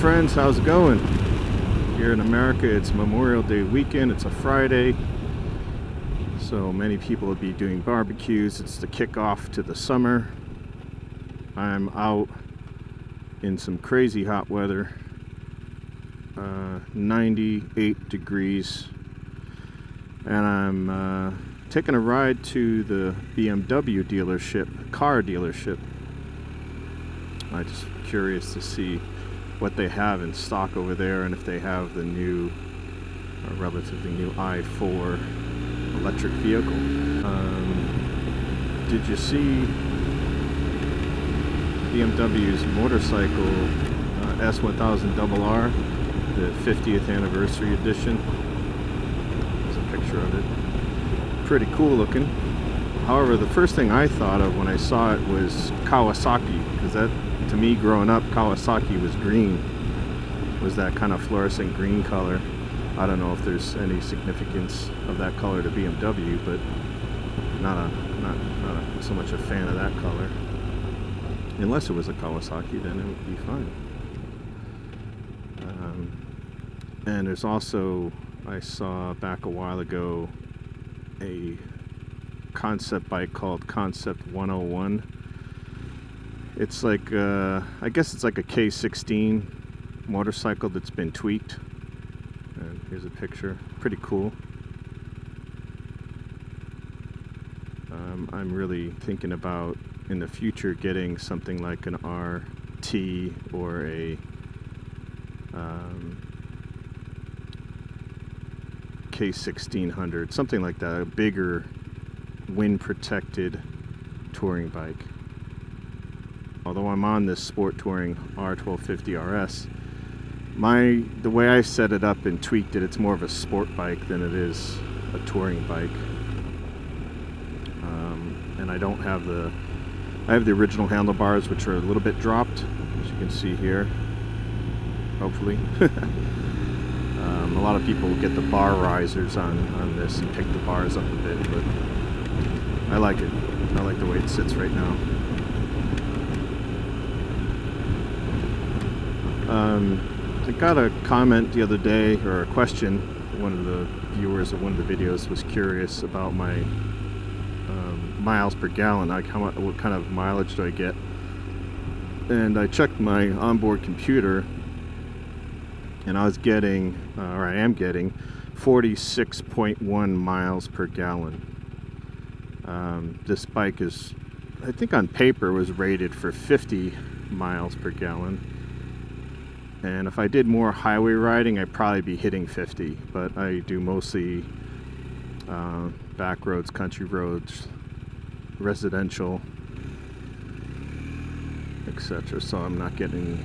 friends, how's it going? Here in America, it's Memorial Day weekend. It's a Friday, so many people will be doing barbecues. It's the kickoff to the summer. I'm out in some crazy hot weather, 98 degrees, and I'm taking a ride to the BMW dealership, car dealership. I'm just curious to see what they have in stock over there, and if they have the new, relatively new i4 electric vehicle. Did you see BMW's motorcycle S1000RR, the 50th anniversary edition? There's a picture of it. Pretty cool looking. However, the first thing I thought of when I saw it was Kawasaki, because that, to me, growing up, Kawasaki was green, was that kind of fluorescent green color. I don't know if there's any significance of that color to BMW, but not so much a fan of that color. Unless it was a Kawasaki, then it would be fine. And there's also, I saw back a while ago, a concept bike called Concept 101. It's like, I guess it's like a K16 motorcycle that's been tweaked. And here's a picture. Pretty cool. I'm really thinking about, in the future, getting something like an RT or a K1600, something like that, a bigger wind-protected touring bike. Although I'm on this sport touring R1250 RS, the way I set it up and tweaked it, it's more of a sport bike than it is a touring bike. And I don't have I have the original handlebars, which are a little bit dropped, as you can see here, hopefully. A lot of people get the bar risers on this and pick the bars up a bit, but I like it. I like the way it sits right now. I got a comment the other day, or a question. One of the viewers of one of the videos was curious about my miles per gallon, like what kind of mileage do I get? And I checked my onboard computer, and I was getting, or I am getting, 46.1 miles per gallon. This bike is, I think on paper, was rated for 50 miles per gallon. And if I did more highway riding, I'd probably be hitting 50. But I do mostly back roads, country roads, residential, etc. So I'm not getting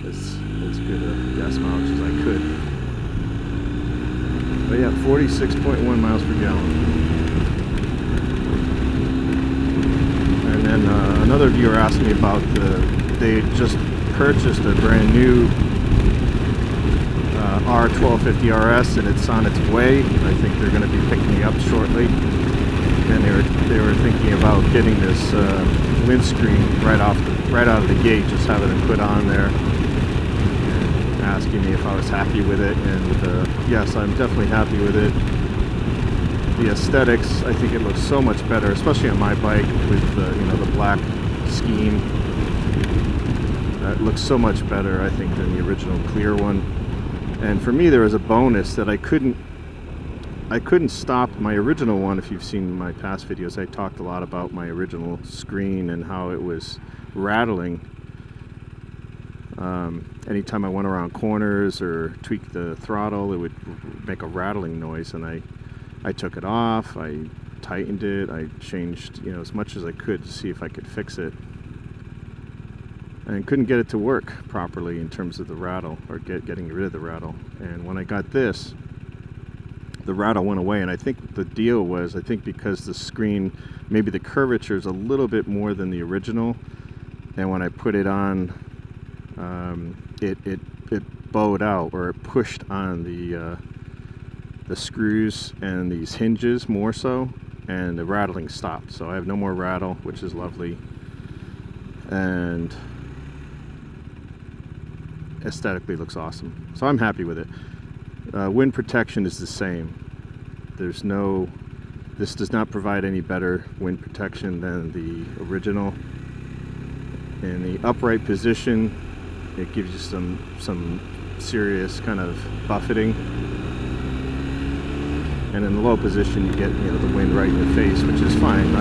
as good a gas mileage as I could. But yeah, 46.1 miles per gallon. And then another viewer asked me about they just purchased a brand new R1250 RS, and it's on its way. I think they're going to be picking me up shortly. And they were thinking about getting this windscreen right out of the gate, just having it put on there, and asking me if I was happy with it. And yes, I'm definitely happy with it. The aesthetics, I think it looks so much better, especially on my bike with the black scheme. It looks so much better, I think, than the original clear one. And for me, there was a bonus that I couldn't stop my original one. If you've seen my past videos, I talked a lot about my original screen and how it was rattling. Anytime I went around corners or tweaked the throttle, it would make a rattling noise, and I took it off, I tightened it, I changed as much as I could to see if I could fix it, and couldn't get it to work properly in terms of the rattle, or getting rid of the rattle. And when I got this, the rattle went away. And I think the deal was, because the screen, maybe the curvature is a little bit more than the original, and when I put it on, it bowed out, or it pushed on the screws and these hinges more so, and the rattling stopped. So I have no more rattle, which is lovely. And aesthetically looks awesome. So I'm happy with it. Wind protection is the same. This does not provide any better wind protection than the original. In the upright position, it gives you some serious kind of buffeting, and in the low position you get the wind right in your face, which is fine.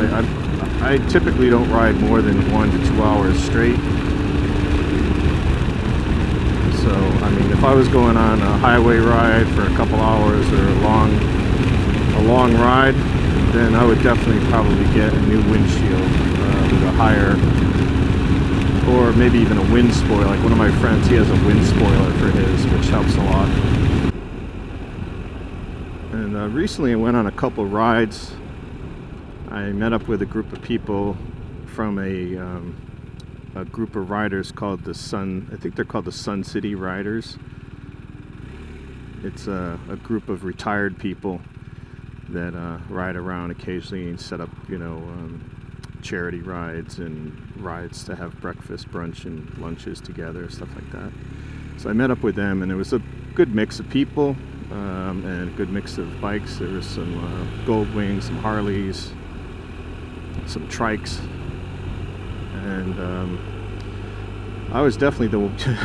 I typically don't ride more than 1 to 2 hours straight. So I mean, if I was going on a highway ride for a couple hours or a long ride, then I would definitely probably get a new windshield with a higher, or maybe even a wind spoiler. Like one of my friends, he has a wind spoiler for his, which helps a lot. And recently I went on a couple rides. I met up with a group of people from a group of riders called the I think they're called the Sun City Riders. It's a group of retired people that ride around occasionally and set up, charity rides and rides to have breakfast, brunch, and lunches together, stuff like that. So I met up with them, and it was a good mix of people and a good mix of bikes. There was some Goldwings, some Harleys, some trikes, and I was definitely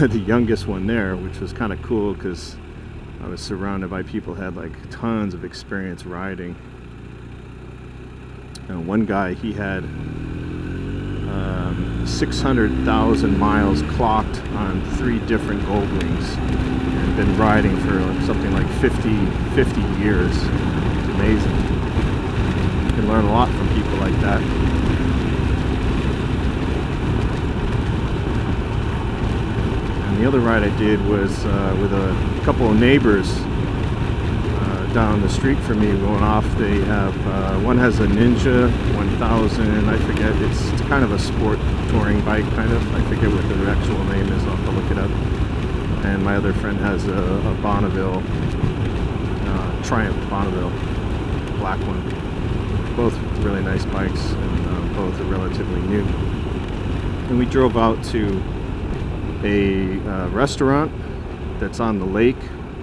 the youngest one there, which was kind of cool because I was surrounded by people who had like tons of experience riding. And one guy, he had 600,000 miles clocked on 3 different Goldwings and been riding for something like 50 years. It's amazing. You can learn a lot from people like that. And the other ride I did was with a couple of neighbors down the street from me going off. They have one has a Ninja 1000, I forget, it's kind of a sport touring bike kind of, I forget what the actual name is, I'll have to look it up. And my other friend has a Bonneville Triumph Bonneville, black one. Both really nice bikes, and both are relatively new. And we drove out to a restaurant that's on the lake,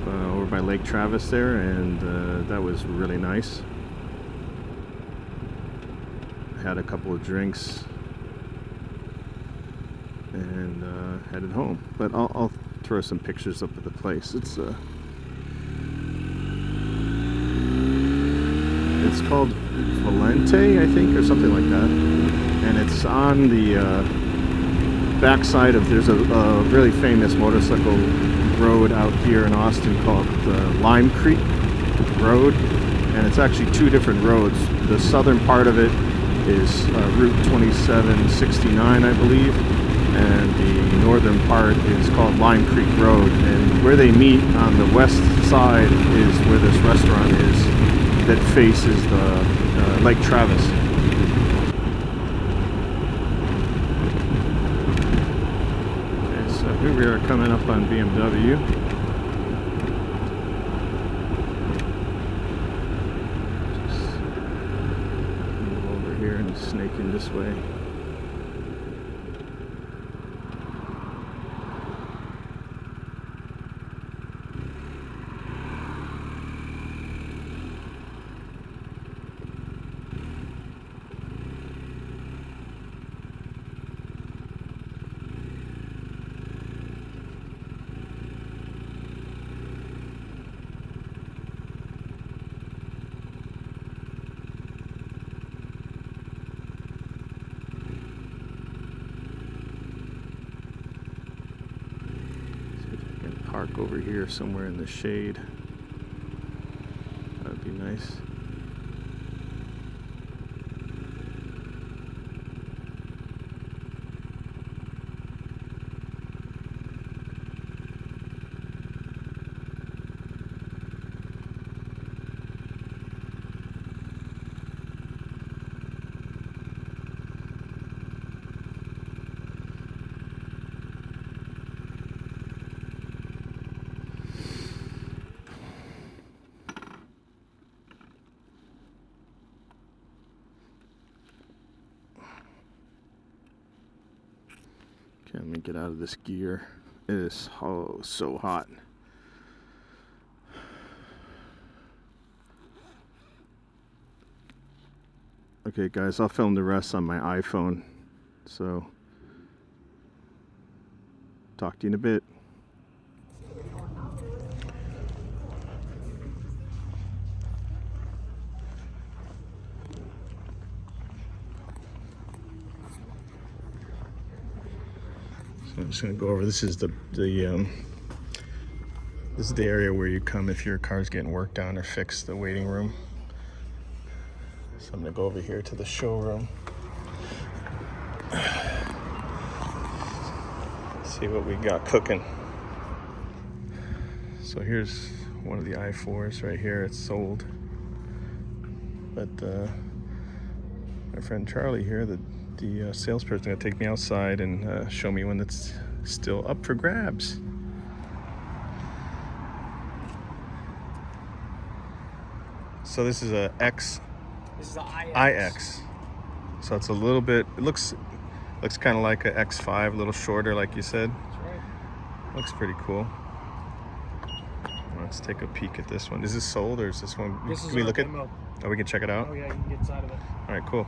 over by Lake Travis there, and that was really nice. Had a couple of drinks and headed home. But I'll throw some pictures up of the place. It's called Valente, I think, or something like that, and it's on the backside of, there's a really famous motorcycle road out here in Austin called Lime Creek Road, and it's actually 2 different roads. The southern part of it is Route 2769, I believe, and the northern part is called Lime Creek Road, and where they meet on the west side is where this restaurant is that faces the Lake Travis. Here we are coming up on BMW. Just move over here and snake in this way. Park over here somewhere in the shade. That would be nice. Okay, let me get out of this gear. It is so hot. Okay guys, I'll film the rest on my iPhone, so talk to you in a bit. So I'm just gonna go over, this is the area where you come if your car's getting worked on or fixed, the waiting room. So I'm gonna go over here to the showroom. See what we got cooking. So here's one of the i4s right here. It's sold. But my friend Charlie here, the salesperson, is gonna take me outside and show me one that's still up for grabs. So this is a X. This is the iX. So it's a little bit, it looks kind of like a X5, a little shorter like you said. That's right. Looks pretty cool. Let's take a peek at this one. Is this sold or is this one? This Can we look at? demo. Oh, we can check it out? Oh yeah, you can get inside of it. All right, cool.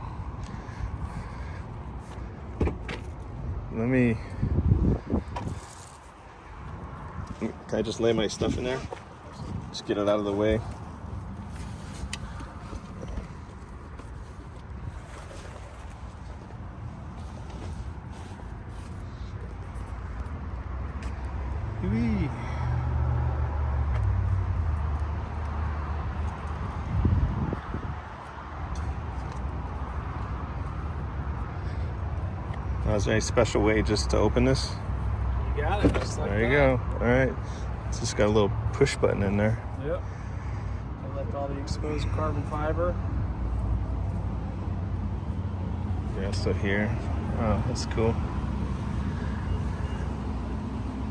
Can I just lay my stuff in there? Just get it out of the way. Whee. Is there any special way just to open this? You got it. Just like there you that. go. All right. It's just got a little push button in there. Yep. Collect all the exposed carbon fiber. Yeah, so here. Oh, that's cool.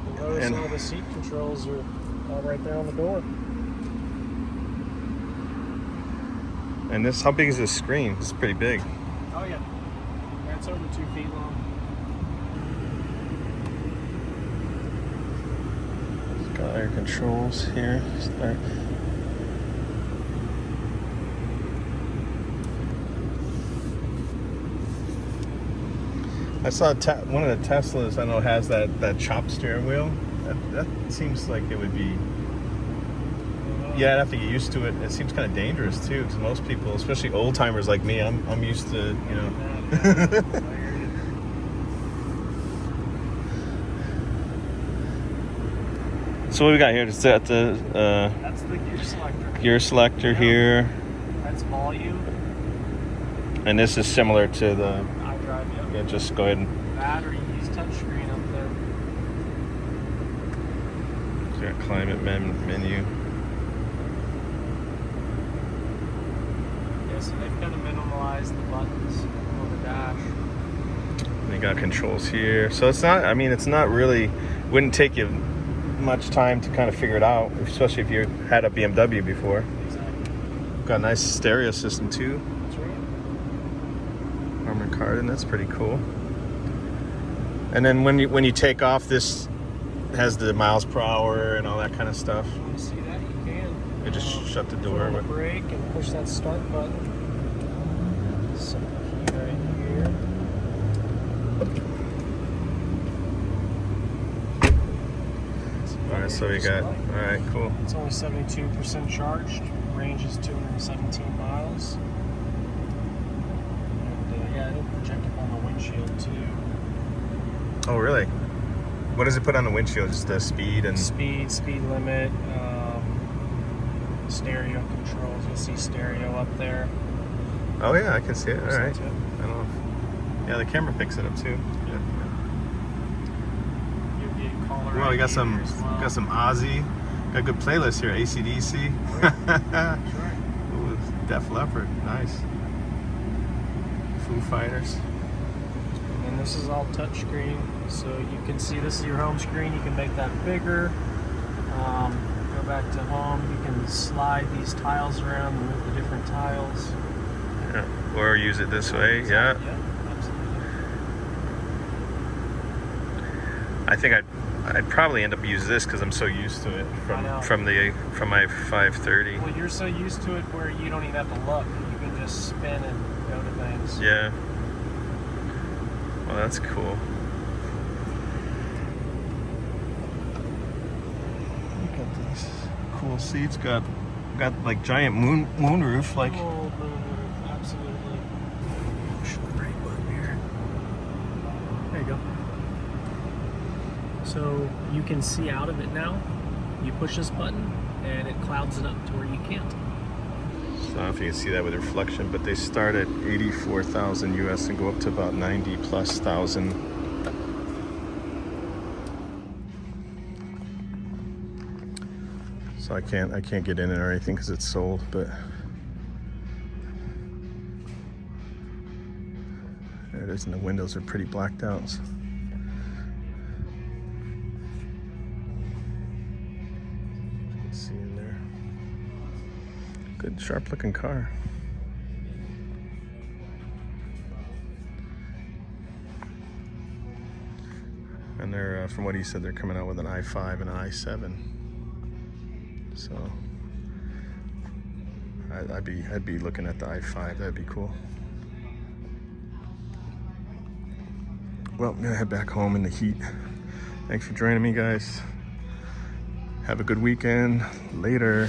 You notice all the seat controls are all right there on the door. And this, how big is this screen? It's pretty big. Oh yeah. That's over 2 feet long. It's got air controls here. I saw one of the Teslas, I know, has that chopped steering wheel. That seems like it would be, yeah, I'd have to get used to it. It seems kind of dangerous too, because most people, especially old timers like me, I'm used to, you know. So what we got here? Is that the that's the gear selector. Gear selector here. That's volume. And this is similar to the iDrive, yep. Yeah, just go ahead and Battery, use touchscreen up there. got climate menu. Yeah, so they've kind of minimalized the buttons on the dash. And you got controls here. So it's not, I mean, it's not really, wouldn't take you much time to kind of figure it out, especially if you had a BMW before. Exactly. Got a nice stereo system too. That's right. Armored Cardin, that's pretty cool. And then when you take off, this has the miles per hour and all that kind of stuff. You want to see that? You can. You just shut the door. Pull the brake and push that start button. So key right here. All right, so we got, all right, cool. It's only 72% charged. Range is 217 miles. And yeah, it'll project up on the windshield too. Oh, really? What does it put on the windshield? Just the speed and... Speed limit, stereo controls. You'll see stereo up there. Oh yeah, I can see it. All right. It. I don't know. Yeah, the camera picks it up too. Yeah. You'll get caller Well, we got ID some, as well. got some Aussie. Got a good playlist here. AC/DC. That's right. Ooh, Def Leppard. Nice. Foo Fighters. And this is all touchscreen, so you can see this is your home screen. You can make that bigger. Go back to home. You can slide these tiles around and move the different tiles. Yeah. Or use it this way. Yeah. Yeah, absolutely. I think I'd probably end up using this because I'm so used to it from my 530. Well, you're so used to it where you don't even have to look. You can just spin and go to things. Yeah. Well, that's cool. Look at these cool seats. Got like giant moon roof. Like. Oh, moonroof, absolutely. Push the brake button here. There you go. So you can see out of it now. You push this button and it clouds it up to where you can't. So I don't know if you can see that with reflection, but they start at 84,000 US and go up to about 90 plus thousand. So I can't get in it or anything because it's sold, but there it is, and the windows are pretty blacked out. So. You can see in there. Good, sharp looking car. And they're, from what he said, they're coming out with an i5 and an i7. So I'd be looking at the i5. That'd be cool. Well, I'm gonna head back home in the heat. Thanks for joining me, guys. Have a good weekend. Later.